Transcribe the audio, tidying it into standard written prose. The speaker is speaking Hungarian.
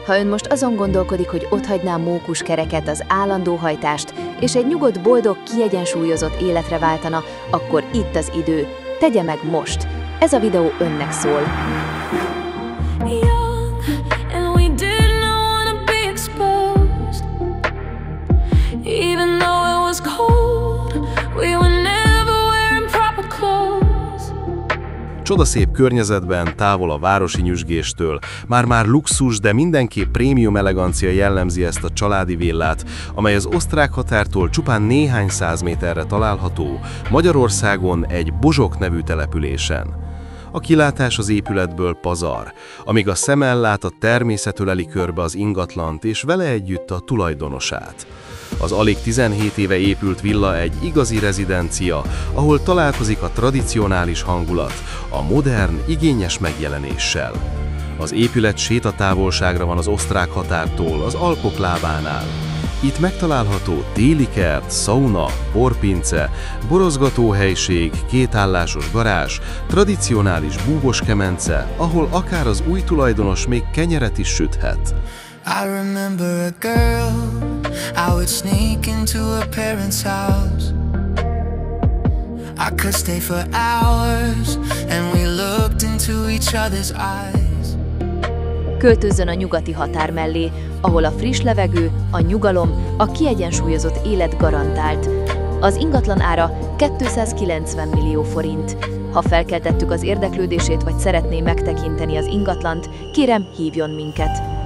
Ha ön most azon gondolkodik, hogy otthagyná a mókuskereket, az állandó hajtást, és egy nyugodt, boldog, kiegyensúlyozott életre váltana, akkor itt az idő. Tegye meg most! Ez a videó önnek szól. Csodaszép környezetben, távol a városi nyüzsgéstől, már-már luxus, de mindenképp prémium elegancia jellemzi ezt a családi villát, amely az osztrák határtól csupán néhány száz méterre található, Magyarországon egy Bozsok nevű településen. A kilátás az épületből pazar, amíg a szem ellát, a természet öleli körbe az ingatlant és vele együtt a tulajdonosát. Az alig 17 éve épült villa egy igazi rezidencia, ahol találkozik a tradicionális hangulat, a modern, igényes megjelenéssel. Az épület sétatávolságra van az osztrák határtól, az Alpok lábánál. Itt megtalálható téli kert, szauna, porpince, borozgatóhelység, kétállásos garázs, tradicionális búvos kemence, ahol akár az új tulajdonos még kenyeret is süthet. I remember a girl, I would sneak into her parents' house. I could stay for hours, and we looked into each other's eyes. Költözzön a nyugati határ mellé, ahol a friss levegő, a nyugalom, a kiegyensúlyozott élet garantált. Az ingatlan ára 290 millió forint. Ha felkeltettük az érdeklődését, vagy szeretné megtekinteni az ingatlant, kérem, hívjon minket!